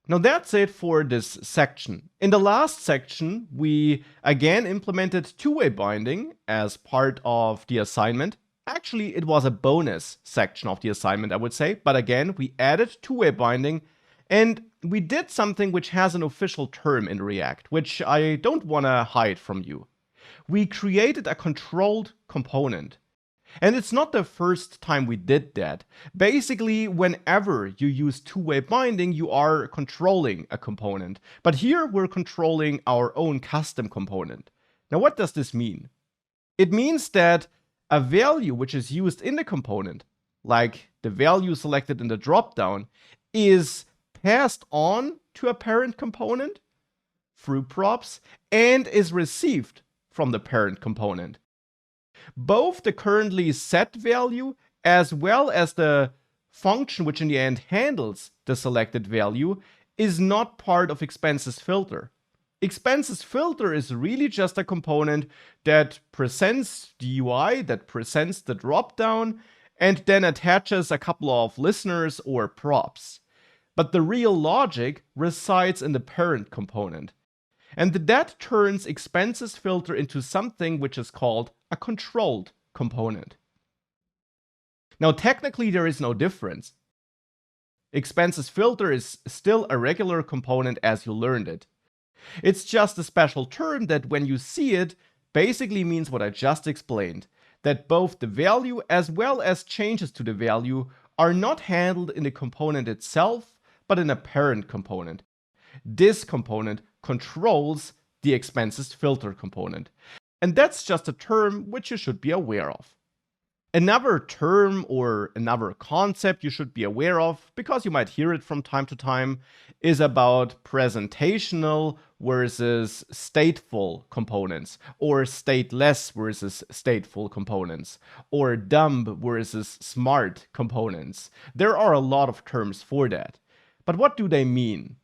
Now that's it for this section. In the last section, we again implemented two-way binding as part of the assignment. Actually, it was a bonus section of the assignment, I would say. But again, we added two-way binding, and we did something which has an official term in React, which I don't want to hide from you. We created a controlled component. And it's not the first time we did that. Basically, whenever you use two-way binding, you are controlling a component. But here we're controlling our own custom component. Now, what does this mean? It means that a value which is used in the component, like the value selected in the dropdown, is passed on to a parent component through props and is received from the parent component. Both the currently set value as well as the function which in the end handles the selected value is not part of expenses filter. Expenses filter is really just a component that presents the UI, that presents the dropdown, and then attaches a couple of listeners or props. But the real logic resides in the parent component. And that turns expenses filter into something which is called a controlled component. Now, technically, there is no difference. Expenses filter is still a regular component as you learned it. It's just a special term that when you see it, basically means what I just explained, that both the value as well as changes to the value are not handled in the component itself, but in a parent component. This component controls the expenses filter component. And that's just a term which you should be aware of. Another term or another concept you should be aware of, because you might hear it from time to time, is about presentational versus stateful components, or stateless versus stateful components, or dumb versus smart components. There are a lot of terms for that. But what do they mean?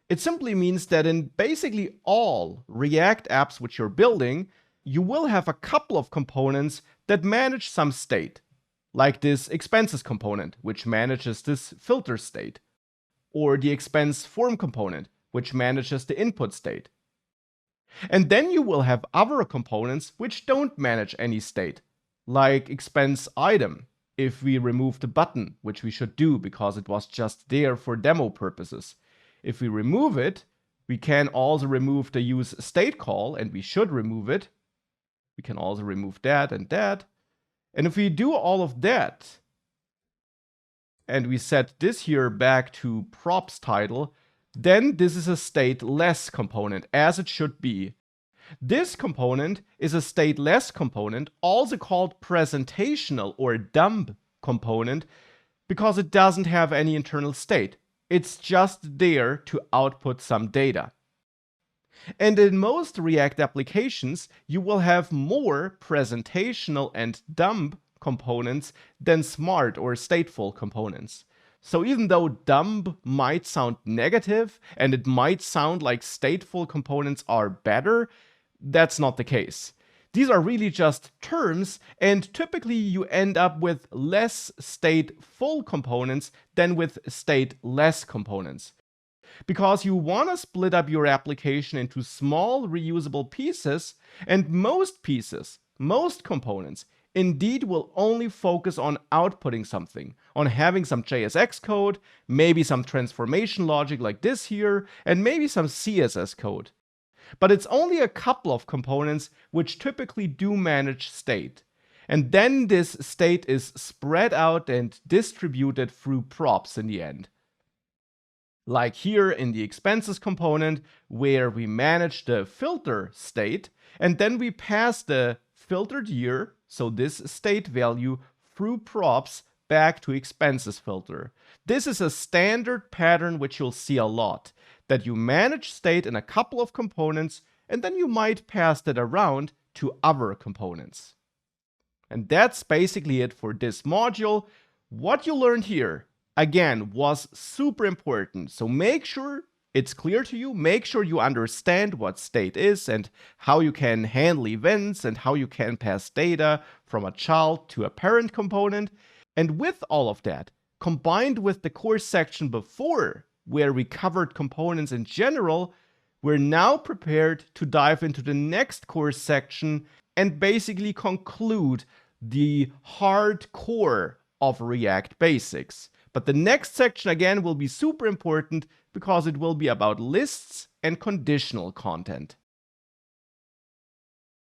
It simply means that in basically all React apps which you're building, you will have a couple of components that manage some state, like this expenses component, which manages this filter state, or the expense form component, which manages the input state. And then you will have other components which don't manage any state, like expense item, if we remove the button, which we should do because it was just there for demo purposes. If we remove it, we can also remove the use state call, and we should remove it. We can also remove that and that. And if we do all of that, and we set this here back to props title, then this is a stateless component, as it should be. This component is a stateless component, also called presentational or dumb component, because it doesn't have any internal state. It's just there to output some data. And in most React applications, you will have more presentational and dumb components than smart or stateful components. So even though dumb might sound negative and it might sound like stateful components are better, that's not the case. These are really just terms, and typically you end up with less stateful components than with stateless components. Because you want to split up your application into small reusable pieces, and most pieces, most components, indeed will only focus on outputting something, on having some JSX code, maybe some transformation logic like this here, and maybe some CSS code. But it's only a couple of components which typically do manage state. And then this state is spread out and distributed through props in the end. Like here in the expenses component, where we manage the filter state, and then we pass the filtered year, so this state value, through props back to expenses filter. This is a standard pattern which you'll see a lot, that you manage state in a couple of components, and then you might pass that around to other components. And that's basically it for this module. What you learned here, again, was super important. So make sure it's clear to you, make sure you understand what state is and how you can handle events and how you can pass data from a child to a parent component. And with all of that, combined with the course section before where we covered components in general, we're now prepared to dive into the next course section and basically conclude the hardcore of React basics. But the next section again will be super important because it will be about lists and conditional content.